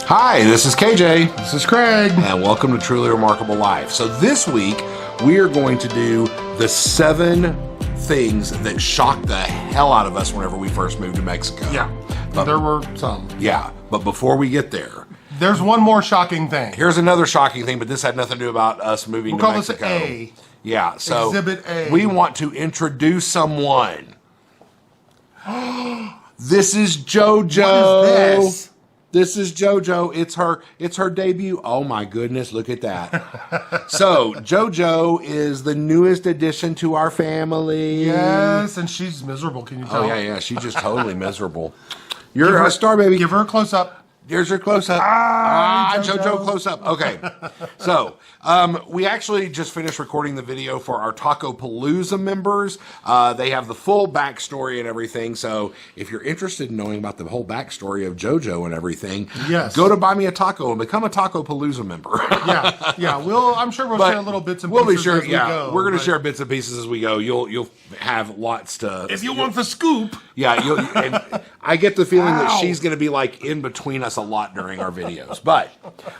Hi, this is KJ. This is Craig. And welcome to Truly Remarkable Life. So this week, we are going to do the 7 things that shocked the hell out of us whenever we first moved to Mexico. Yeah, but there were some. Yeah, but before we get there, there's one more shocking thing. Here's another shocking thing, but this had nothing to do about us moving to Mexico. We'll call this A. Yeah, so Exhibit A. We want to introduce someone. This is JoJo. What is this? This is JoJo. It's her debut. Oh my goodness, look at that. So JoJo is the newest addition to our family. Yes, and she's miserable. Can you tell? Oh yeah, she's just totally miserable. You're a star, baby. Give her a close up. There's your close-up. JoJo close-up. Okay. So, we actually just finished recording the video for our Taco Palooza members. They have the full backstory and everything. So, if you're interested in knowing about the whole backstory of JoJo and everything, yes, go to Buy Me a Taco and become a Taco Palooza member. yeah. I'm sure we'll share little bits and pieces. We'll be sure. As we go, we're going to share bits and pieces as we go. You'll have lots to. If you want the scoop. Yeah. And I get the feeling that she's going to be like in between us a lot during our videos. But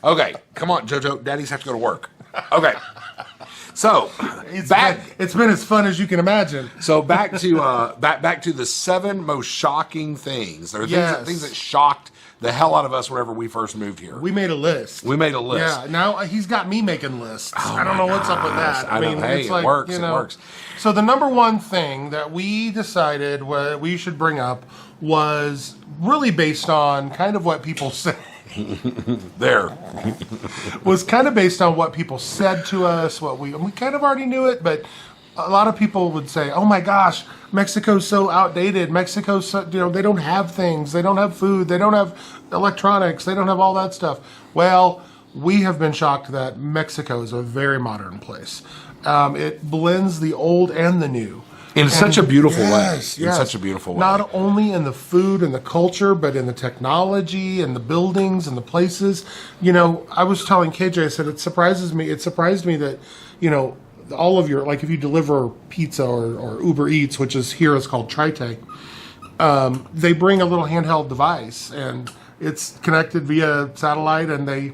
okay, come on, JoJo. Daddies have to go to work. Okay. So it's been as fun as you can imagine. So back to the 7 most shocking things. There are things that shocked the hell out of us whenever we first moved here. We made a list. Yeah. Now he's got me making lists. Oh I don't know what's up with that. I mean, hey, it's like, it works. You know, it works. So the number one thing that we decided we should bring up was really based on kind of what people say. Was kind of based on what people said to us, we kind of already knew it, but a lot of people would say, "Oh my gosh, Mexico's so outdated. Mexico's so, they don't have things. They don't have food. They don't have electronics. They don't have all that stuff." Well, we have been shocked that Mexico is a very modern place. It blends the old and the new. In such a beautiful way. Yes. In such a beautiful way. Not only in the food and the culture, but in the technology and the buildings and the places. You know, I was telling KJ, I said, it surprised me that, all of your, like if you deliver pizza or Uber Eats, which is here is called Trite, they bring a little handheld device and it's connected via satellite and they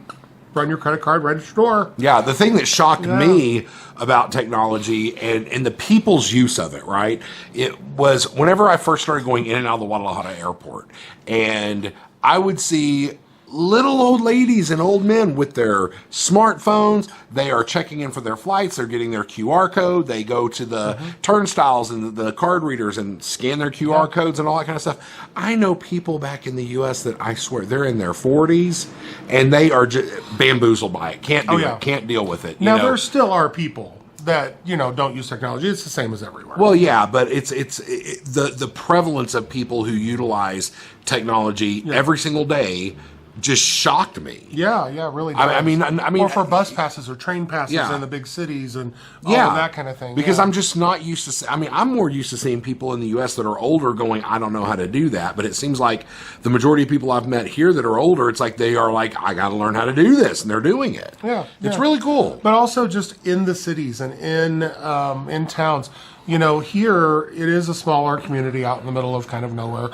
run your credit card right at your door. Yeah, the thing that shocked me about technology and the people's use of it, right? It was whenever I first started going in and out of the Guadalajara airport, and I would see little old ladies and old men with their smartphones. They are checking in for their flights. They're getting their QR code. They go to the turnstiles and the card readers and scan their QR codes and all that kind of stuff. I know people back in the U.S. that I swear they're in their 40s and they are just bamboozled by it. Can't deal with it. Now, there still are people that, don't use technology. It's the same as everywhere. Well, yeah, but it's the prevalence of people who utilize technology every single day just shocked me. Yeah, really does. I mean, or for bus passes or train passes in the big cities and all of that kind of thing. Because I'm just not used to. I'm more used to seeing people in the U.S. that are older going, I don't know how to do that. But it seems like the majority of people I've met here that are older, it's like they are like, I got to learn how to do this, and they're doing it. Yeah, it's really cool. But also just in the cities and in towns, here it is a smaller community out in the middle of kind of nowhere.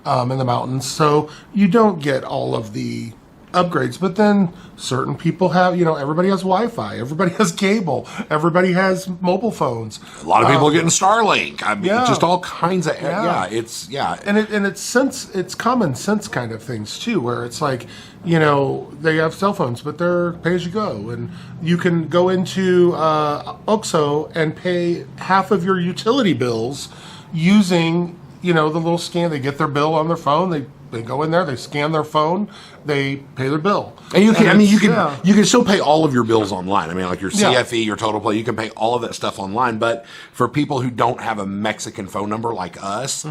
In the mountains, so you don't get all of the upgrades, but then certain people have, everybody has Wi-Fi, everybody has cable, everybody has mobile phones. A lot of people are getting Starlink. I mean, just all kinds of, And it's common sense kind of things too, where it's like, they have cell phones, but they're pay as you go, and you can go into OXXO and pay half of your utility bills using the little scan. They get their bill on their phone. They go in there. They scan their phone. They pay their bill. And you can. You can still pay all of your bills online. I mean, like your CFE, your Total Play. You can pay all of that stuff online. But for people who don't have a Mexican phone number like us,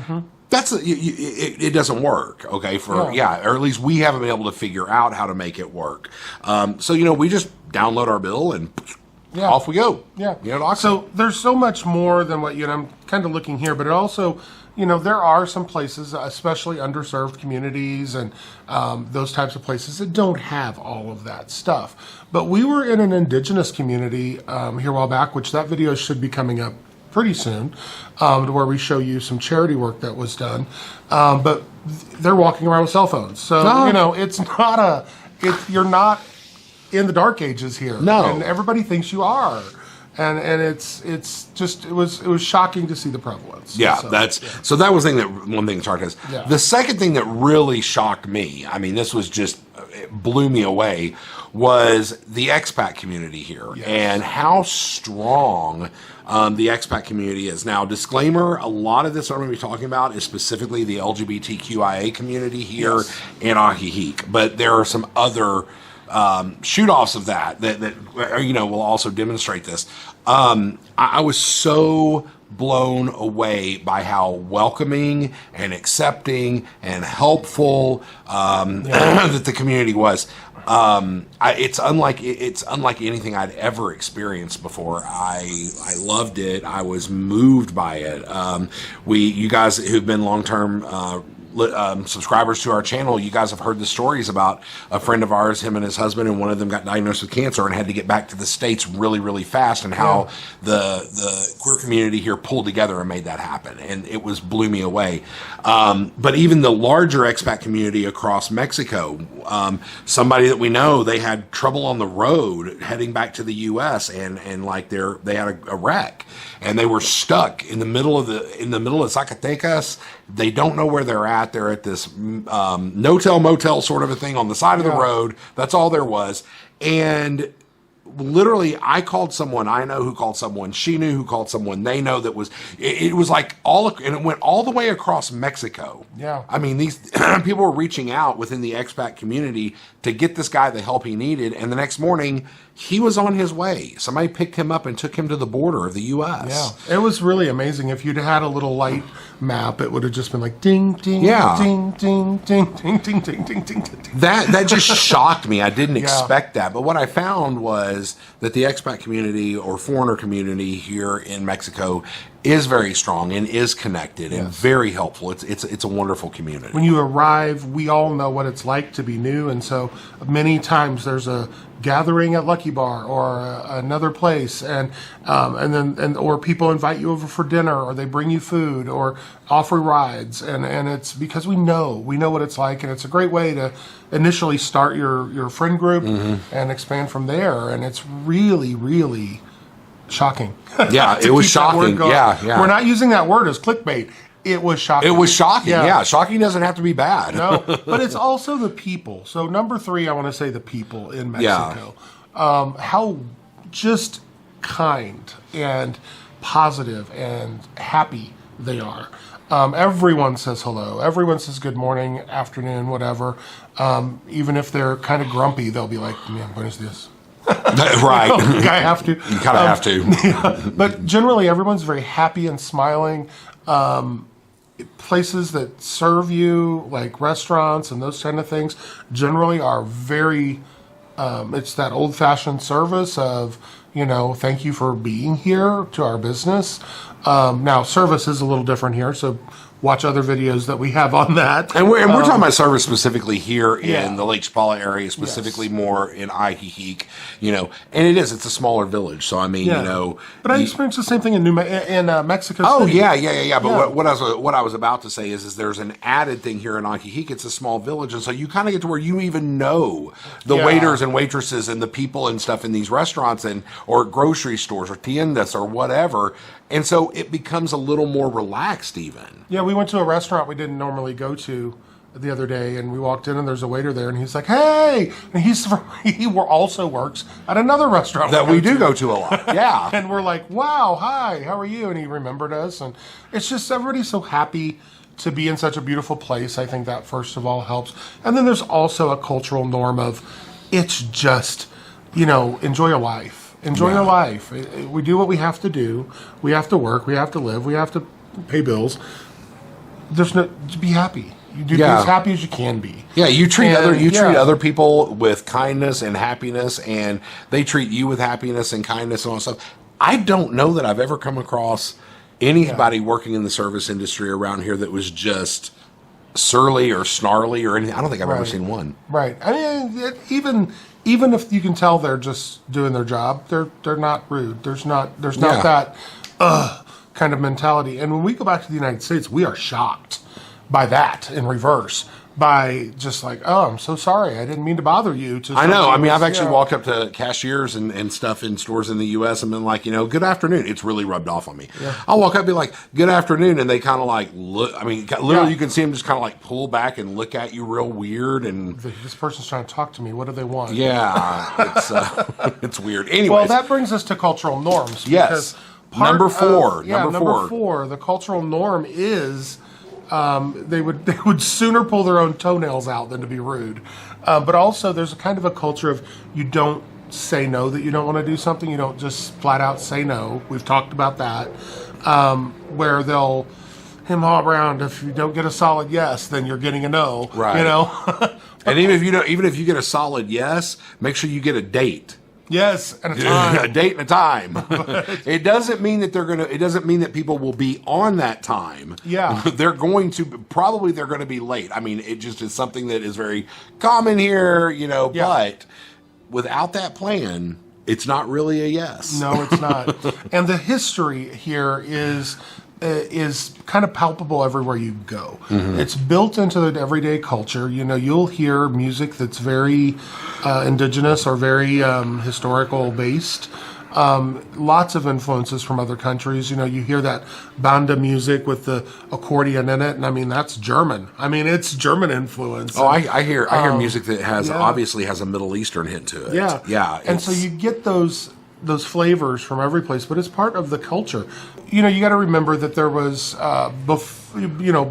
it doesn't work. Okay, or at least we haven't been able to figure out how to make it work. So we just download our bill and. Off we go. Yeah. So there's so much more than what I'm kind of looking here, but it also, there are some places, especially underserved communities and those types of places that don't have all of that stuff. But we were in an indigenous community here a while back, which that video should be coming up pretty soon, to where we show you some charity work that was done. But they're walking around with cell phones, so it's not you're not in the dark ages here. No. And everybody thinks you are. And it's just it was shocking to see the prevalence. Yeah, so, that was one thing that shocked us. Yeah. The second thing that really shocked me, I mean, this was just, it blew me away, was the expat community here and how strong the expat community is. Now, disclaimer, a lot of this I'm going to be talking about is specifically the LGBTQIA community here in Ajijic, but there are some other shoot-offs of that will also demonstrate this. I was so blown away by how welcoming and accepting and helpful that the community was. It's unlike anything I'd ever experienced before. I loved it. I was moved by it. You guys who've been long-term subscribers to our channel, you guys have heard the stories about a friend of ours, him and his husband, and one of them got diagnosed with cancer and had to get back to the States really, really fast, and how the queer community here pulled together and made that happen. And it blew me away. But even the larger expat community across Mexico, somebody that we know, they had trouble on the road heading back to the U.S. and like they had a wreck, and they were stuck in the middle of Zacatecas. They don't know where they're at. They're at this no-tell motel sort of a thing on the side of the road. That's all there was. And literally, I called someone I know who called someone. She knew who called someone they know that was. It was like and it went all the way across Mexico. Yeah. I mean, these people were reaching out within the expat community to get this guy the help he needed. And the next morning, he was on his way. Somebody picked him up and took him to the border of the U.S. Yeah, it was really amazing. If you'd had a little light map, it would have just been like ding, ding, ding, ding, ding, ding, ding, ding, ding, ding, ding. That just shocked me. I didn't expect that. But what I found was that the expat community or foreigner community here in Mexico is very strong and is connected and very helpful. It's a wonderful community. When you arrive, we all know what it's like to be new, and so many times there's a gathering at Lucky Bar or another place, and or people invite you over for dinner, or they bring you food or offer rides, and it's because we know what it's like, and it's a great way to initially start your friend group and expand from there. And it's really, really shocking. Yeah, it was shocking. Yeah. We're not using that word as clickbait. It was shocking. It was shocking. Yeah. Shocking doesn't have to be bad. No, but it's also the people. So number 3, I want to say the people in Mexico. How just kind and positive and happy they are. Everyone says hello. Everyone says good morning, afternoon, whatever. Even if they're kind of grumpy, they'll be like, "Man, what is this?" Right. I have to. You kind of have to. Yeah. But generally, everyone's very happy and smiling. Places that serve you, like restaurants and those kind of things, generally are very, it's that old-fashioned service of, thank you for being here to our business. Now, service is a little different here, so watch other videos that we have on that. And we're talking about service specifically here in the Lake Chapala area, specifically more in Ajijic, and it's a smaller village. So, I mean, But I experienced the same thing in Mexico City. Oh, yeah. But what I was about to say is there's an added thing here in Ajijic. It's a small village, and so you kind of get to where you even know the waiters and waitresses and the people and stuff in these restaurants or grocery stores or tiendas or whatever. And so it becomes a little more relaxed even. Yeah, we went to a restaurant we didn't normally go to the other day, and we walked in, and there's a waiter there, and he's like, "Hey!" And he also works at another restaurant that we do go to a lot. Yeah. And we're like, "Wow, hi, how are you?" And he remembered us, and it's just everybody's so happy to be in such a beautiful place. I think that first of all helps. And then there's also a cultural norm of it's just, enjoy your life. Enjoy your life. We do what we have to do. We have to work. We have to live. We have to pay bills. Be happy. You do be as happy as you can be. Yeah, you treat other people with kindness and happiness, and they treat you with happiness and kindness and all that stuff. I don't know that I've ever come across anybody working in the service industry around here that was just surly or snarly or anything. I don't think I've ever seen one. Right. I mean, even if you can tell they're just doing their job, they're not rude. There's not that kind of mentality. And when we go back to the United States, we are shocked by that in reverse. by just like, oh, I'm so sorry, I didn't mean to bother you. To I know. I mean, I've somebody actually else. walked up to cashiers and stuff in stores in the U.S. and been like, good afternoon. It's really rubbed off on me. I'll walk up and be like, good afternoon. And they kind of like look, I mean, literally you can see them just kind of like pull back and look at you real weird. And This person's trying to talk to me. What do they want? yeah, it's weird. Anyways. Well, that brings us to cultural norms. Yes. Number four. Number four. The cultural norm is they would sooner pull their own toenails out than to be rude. But also, there's a kind of a culture of you don't say no that you don't want to do something. You don't just flat out say no. We've talked about that. Where they'll hem-haw around. If you don't get a solid yes, then you're getting a no. Right. You know. And even if you get a solid yes, make sure you get a date. Yes, and a time. A date and a time. It doesn't mean that it doesn't mean that people will be on that time. Yeah. They're going to be late. I mean, it just is something that is very common here, but without that plan, it's not really a yes. No, it's not. And the history here is kind of palpable everywhere you go. Mm-hmm. It's built into the everyday culture. You'll hear music that's very indigenous or very historical based. Lots of influences from other countries. You hear that banda music with the accordion in it, and I mean that's German. I mean it's German influence. Oh, I hear music that obviously has a Middle Eastern hint to it. Yeah. And so you get those flavors from every place, but it's part of the culture. You got to remember that there was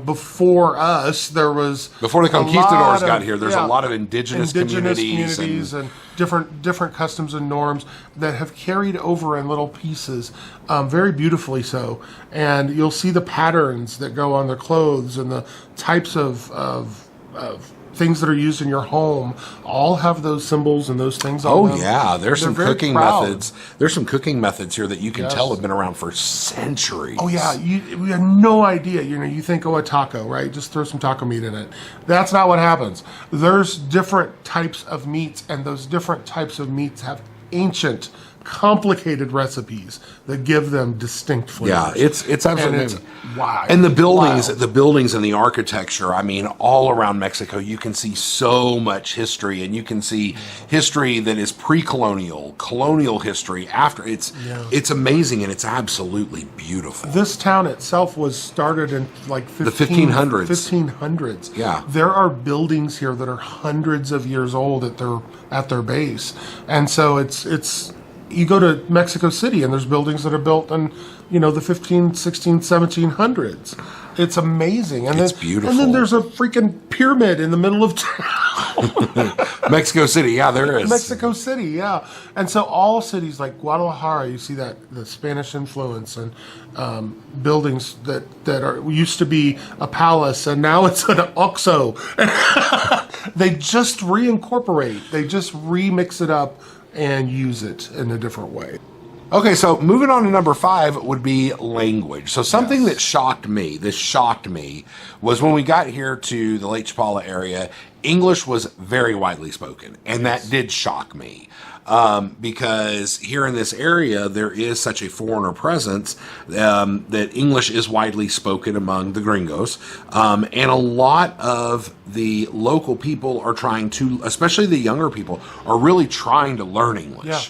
before us, there was before the conquistadors got here. There's a lot of indigenous communities and different customs and norms that have carried over in little pieces, very beautifully so. And you'll see the patterns that go on their clothes and the types of things that are used in your home all have those symbols and those things on them. Yeah, there's some cooking proud. methods. There's some cooking methods here that you can tell have been around for centuries. Oh yeah, we have no idea. You think, a taco, right? Just throw some taco meat in it. That's not what happens. There's different types of meats, and those different types of meats have ancient, complicated recipes that give them distinct flavors. Yeah, it's absolutely amazing. Wow. And the buildings and the architecture, I mean, all around Mexico, you can see so much history, and you can see history that is pre-colonial, colonial history after. It's amazing, and it's absolutely beautiful. This town itself was started in the 1500s. 1500s. Yeah. There are buildings here that are hundreds of years old at their base. And so it's you go to Mexico City and there's buildings that are built in, the 15, 16, 1700s. It's amazing. And it's beautiful. And then there's a freaking pyramid in the middle of town. Mexico City, yeah, there is. Mexico City, yeah. And so all cities like Guadalajara, you see the Spanish influence and buildings that used to be a palace and now it's an OXXO. They just reincorporate. They just remix it up and use it in a different way. Okay, so moving on to number 5 would be language. So something that shocked me, was when we got here to the Lake Chapala area, English was very widely spoken, and that did shock me. Because here in this area, there is such a foreigner presence that English is widely spoken among the gringos. And a lot of the local people are trying to, especially the younger people, are really trying to learn English. Yeah.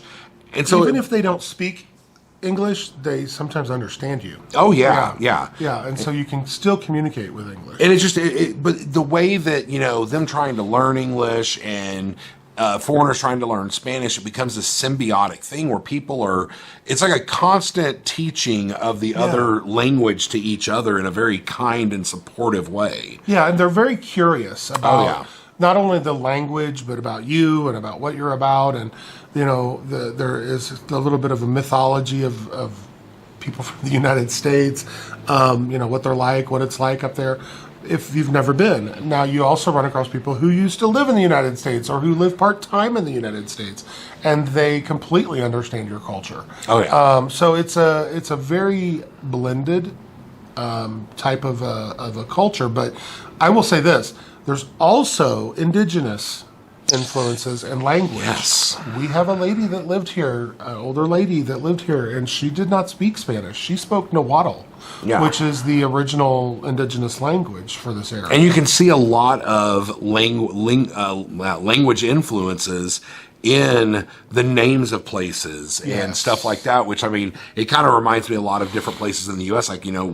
And so even if they don't speak English, they sometimes understand you. Oh, yeah. Yeah, and so you can still communicate with English. And it's just, but the way that, them trying to learn English and foreigners trying to learn Spanish, it becomes a symbiotic thing where it's like a constant teaching of the other language to each other in a very kind and supportive way. Yeah, and they're very curious about not only the language, but about you and about what you're about. And, there is a little bit of a mythology of people from the United States, what they're like, what it's like up there. If you've never been. Now, you also run across people who used to live in the United States or who live part-time in the United States, and they completely understand your culture. Oh, yeah. So it's a very blended type of a culture, but I will say this. There's also indigenous influences and language. Yes. We have a lady that lived here, an older lady that lived here, and she did not speak Spanish. She spoke Nahuatl, which is the original indigenous language for this area. And you can see a lot of language influences in the names of places and stuff like that, which, I mean, it kind of reminds me a lot of different places in the U.S. Like, you know,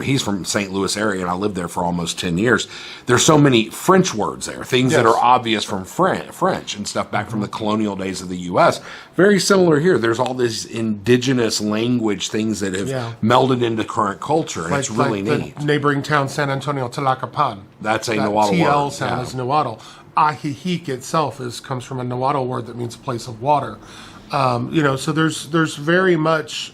he's from St. Louis area, and I lived there for almost 10 years. There's so many French words there, things that are obvious from French and stuff back from the colonial days of the U.S. Very similar here. There's all these indigenous language things that have melded into current culture, and it's really neat. The neighboring town, San Antonio, Tlacopan. That's a Nahuatl TL word. sound is Nahuatl. Ajijic itself comes from a Nahuatl word that means place of water. You know, so there's very much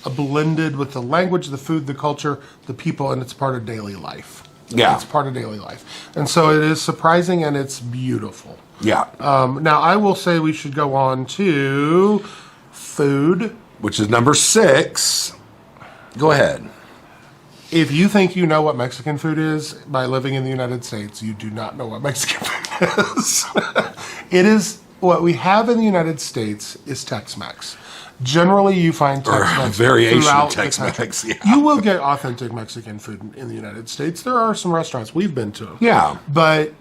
a blended with the language, the food, the culture, the people, and it's part of daily life. Yeah. It's part of daily life. And so it is surprising and it's beautiful. Yeah. Now, I will say we should go on to food. Which is number 6. Go ahead. If you think you know what Mexican food is by living in the United States, you do not know what Mexican food is. It is, what we have in the United States is Tex-Mex. Generally, you find Tex-Mex variation throughout of Tex-Mex. the country. You will get authentic Mexican food in the United States. There are some restaurants we've been to. Yeah. But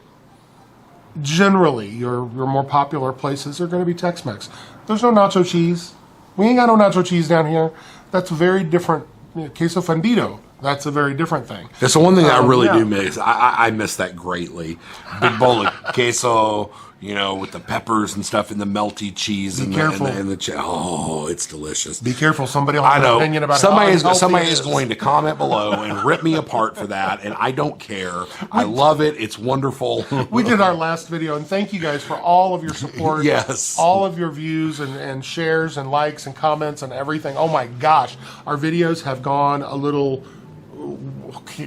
generally, your more popular places are going to be Tex-Mex. There's no nacho cheese. We ain't got no nacho cheese down here. That's very different. Queso fundido. That's a very different thing. That's the one thing I really do miss. I miss that greatly. Big bowl of queso, you know, with the peppers and stuff and the melty cheese and the oh, it's delicious. Be careful. Somebody will have an opinion about somebody is going to comment below and rip me apart for that, and I don't care. I love it. It's wonderful. We did our last video, and thank you guys for all of your support. Yes. All of your views and shares and likes and comments and everything. Oh my gosh. Our videos have gone a little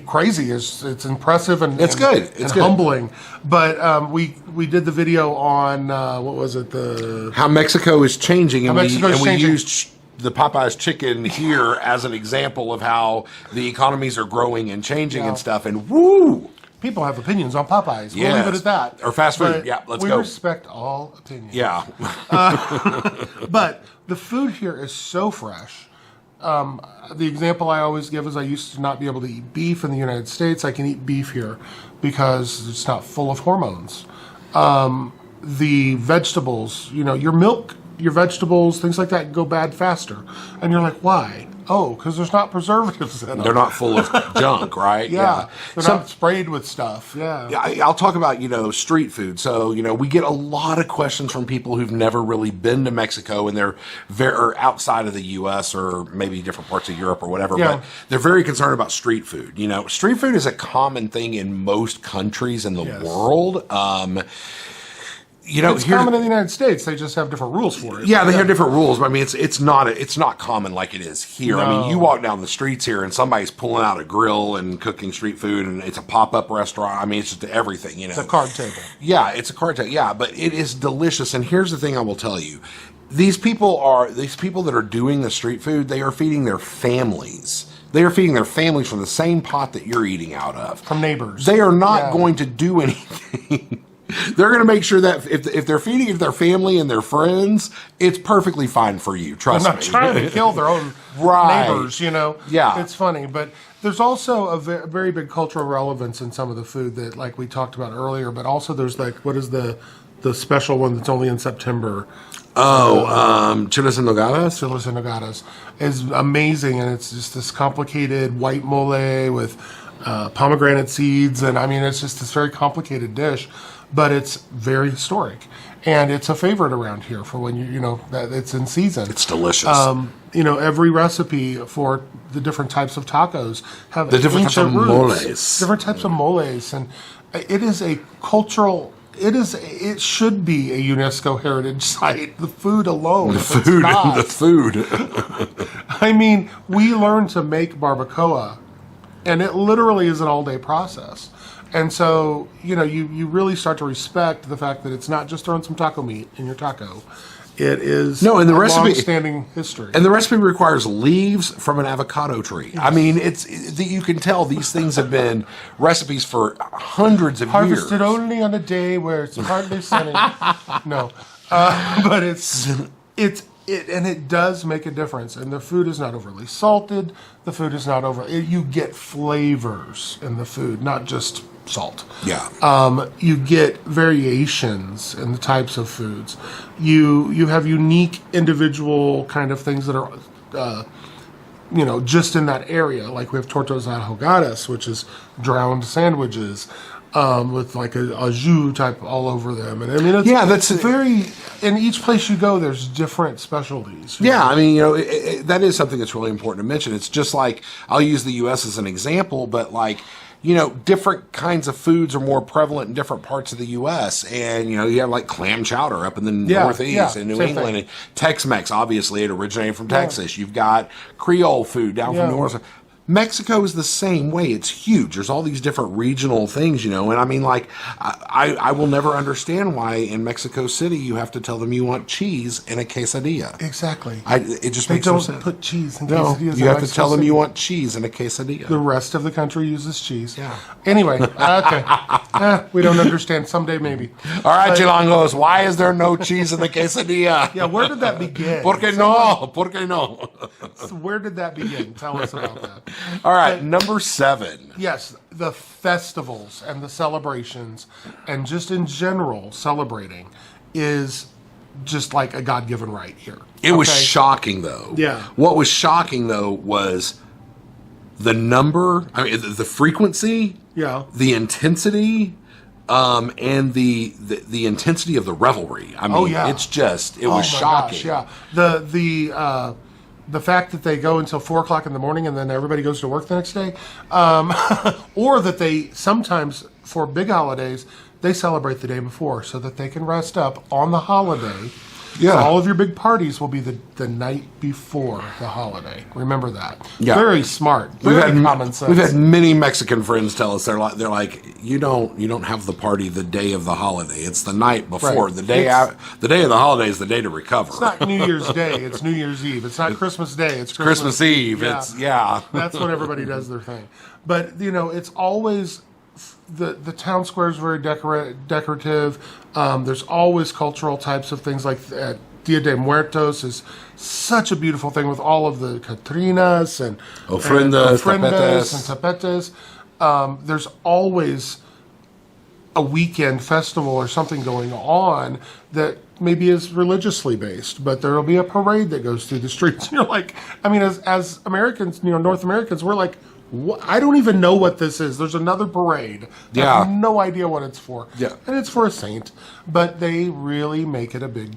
crazy. It's impressive and it's good. It's good. Humbling. But we did the video on what was it? How Mexico is changing, and we changing. used the Popeyes chicken here as an example of how the economies are growing and changing and stuff. And woo, people have opinions on Popeyes. We'll leave it at that. Or fast food. But yeah, let's we go. We respect all opinions. Yeah. But the food here is so fresh. The example I always give is I used to not be able to eat beef in the United States. I can eat beef here because it's not full of hormones. The vegetables, you know, your milk, your vegetables, things like that go bad faster. And you're like, why? Oh, because there's not preservatives in them. They're not full of junk, right? Yeah. They're not sprayed with stuff. Yeah. I'll talk about, you know, street food. So, you know, we get a lot of questions from people who've never really been to Mexico, and they're or outside of the U.S. or maybe different parts of Europe or whatever. Yeah. But they're very concerned about street food. You know, street food is a common thing in most countries in the world. You know, it's common in the United States. They just have different rules for it. Yeah, they have different rules. But I mean, it's not common like it is here. No. I mean, you walk down the streets here and somebody's pulling out a grill and cooking street food, and it's a pop-up restaurant. I mean, it's just everything. You know, it's a card table. Yeah, it's a card table. Yeah, but it is delicious. And here's the thing I will tell you: these people that are doing the street food, they are feeding their families. They are feeding their families from the same pot that you're eating out of. From neighbors. They are not going to do anything. They're going to make sure that if they're feeding it their family and their friends, it's perfectly fine for you. Trust me. They're not trying to kill their own neighbors, you know. Yeah. It's funny. But there's also a very big cultural relevance in some of the food that, like we talked about earlier, but also there's like, what is the special one that's only in September? Chiles en nogada? Chiles en nogada is amazing, and it's just this complicated white mole with pomegranate seeds, and I mean, it's just this very complicated dish. But it's very historic, and it's a favorite around here for when you know that it's in season. It's delicious. You know, every recipe for the different types of tacos have the different types of moles. Different types of moles, and it is a cultural. It should be a UNESCO heritage site. The food alone. The food. I mean, we learned to make barbacoa, and it literally is an all-day process. And so, you know, you really start to respect the fact that it's not just throwing some taco meat in your taco. It is and the a recipe long-standing history. And the recipe requires leaves from an avocado tree. I mean, you can tell these things have been recipes for hundreds of Harvested years. only on a day where it's hardly sunny. No, but it does make a difference. And the food is not overly salted. The food is not you get flavors in the food, not just salt. Yeah. You get variations in the types of foods. You have unique individual kind of things that are, just in that area. Like we have tortas ahogadas, which is drowned sandwiches with like a jus type all over them. And I mean, that's very. In each place you go, there's different specialties. Yeah, I mean, that is something that's really important to mention. It's just like, I'll use the U.S. as an example, but like, different kinds of foods are more prevalent in different parts of the U.S. And, you have like clam chowder up in the Northeast and New England. And Tex-Mex, obviously, it originated from Texas. You've got Creole food down from New Orleans. Mexico is the same way. It's huge. There's all these different regional things, and I mean, like, I will never understand why in Mexico City you have to tell them you want cheese in a quesadilla. Exactly. It just makes no sense. They don't put cheese in quesadillas. quesadillas. You have to tell them you want cheese in a quesadilla. The rest of the country uses cheese. Yeah. Anyway, okay. We don't understand. Someday, maybe. All right, Chilangos, why is there no cheese in the quesadilla? Yeah, where did that begin? ¿Por qué no? ¿Por qué no? So where did that begin? Tell us about that. All right, number 7. Yes, the festivals and the celebrations, and just in general, celebrating is just like a God-given right here. It was shocking, though. Yeah. What was shocking, though, was the number, the frequency, the intensity, and the intensity of the revelry. I mean, it was shocking. Gosh, the fact that they go until 4 o'clock in the morning and then everybody goes to work the next day, or that they sometimes, for big holidays, they celebrate the day before so that they can rest up on the holiday. Yeah. So all of your big parties will be the night before the holiday. Remember that. Yeah. Very smart. Very common sense. We've had many Mexican friends tell us they're like you don't have the party the day of the holiday. It's the night before. Right. The day of the holiday is the day to recover. It's not New Year's Day. It's New Year's Eve. It's not Christmas Day. It's Christmas Eve. Yeah. That's when everybody does their thing. But it's always. The town square is very decorative. There's always cultural types of things like Dia de Muertos is such a beautiful thing with all of the Catrinas and ofrendas and tapetes. There's always a weekend festival or something going on that maybe is religiously based, but there'll be a parade that goes through the streets. And you're like, I mean, as Americans, North Americans, we're like, I don't even know what this is. There's another parade. I have no idea what it's for. Yeah. And it's for a saint, but they really make it a big,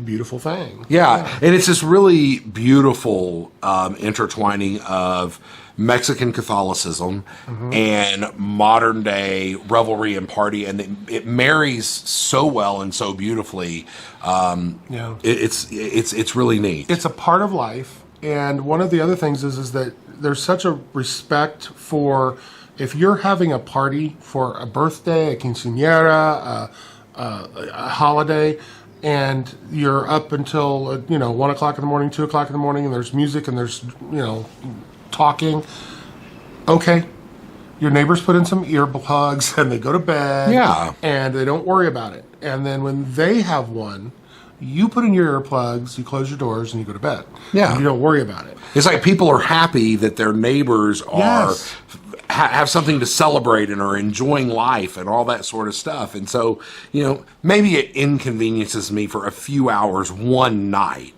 beautiful thing. Yeah. And it's this really beautiful intertwining of Mexican Catholicism and modern day revelry and party, and it marries so well and so beautifully. It's really neat. It's a part of life, and one of the other things is that there's such a respect for if you're having a party for a birthday, a quinceañera, a holiday, and you're up until 1 o'clock in the morning, 2 o'clock in the morning, and there's music and there's talking. Okay, your neighbors put in some earplugs and they go to bed. Yeah, and they don't worry about it. And then when they have one, you put in your earplugs, you close your doors, and you go to bed. Yeah. And you don't worry about it. It's like people are happy that their neighbors are have something to celebrate and are enjoying life and all that sort of stuff. And so, maybe it inconveniences me for a few hours one night,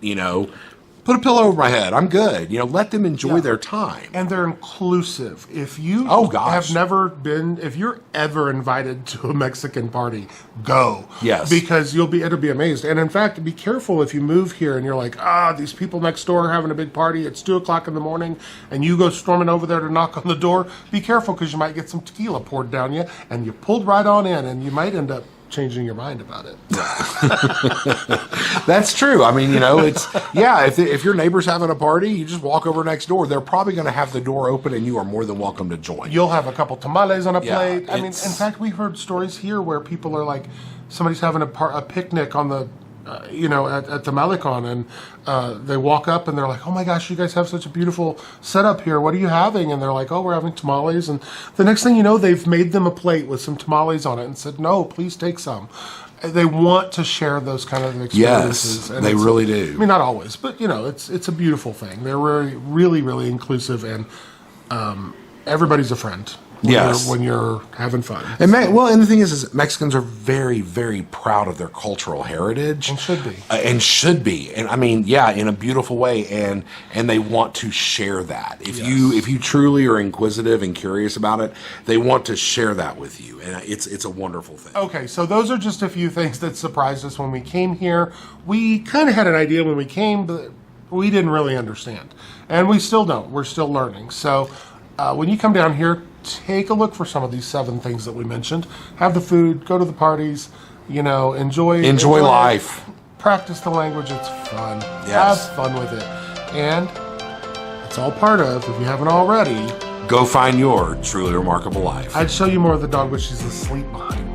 Put a pillow over my head. I'm good. Let them enjoy their time. And they're inclusive. If you have never been, if you're ever invited to a Mexican party, go. Yes. Because it'll be amazed. And in fact, be careful if you move here and you're like, these people next door are having a big party. It's 2 o'clock in the morning, and you go storming over there to knock on the door. Be careful, because you might get some tequila poured down you, and you pulled right on in, and you might end up changing your mind about it. That's true. I mean, it's if your neighbor's having a party, you just walk over next door. They're probably going to have the door open, and you are more than welcome to join. You'll have a couple tamales on a plate. I mean, in fact, we've heard stories here where people are like, somebody's having a picnic on the at the Malecon, and they walk up and they're like, "Oh my gosh, you guys have such a beautiful setup here. What are you having?" And they're like, "Oh, we're having tamales." And the next thing you know, they've made them a plate with some tamales on it and said, "No, please take some." They want to share those kind of experiences. Yes, and they really do. I mean, not always, but it's a beautiful thing. They're really, really inclusive, and everybody's a friend. When you're having fun. And and the thing is Mexicans are very, very proud of their cultural heritage, and should be, and I mean, in a beautiful way, and they want to share that. If you truly are inquisitive and curious about it, they want to share that with you, and it's a wonderful thing. Okay, so those are just a few things that surprised us when we came here. We kind of had an idea when we came, but we didn't really understand, and we still don't. We're still learning. So when you come down here, take a look for some of these 7 things that we mentioned. Have the food, go to the parties, enjoy life. Practice the language, it's fun. Yes. Have fun with it. And it's all part of, if you haven't already, go find your truly remarkable life. I'd show you more of the dog, but she's asleep behind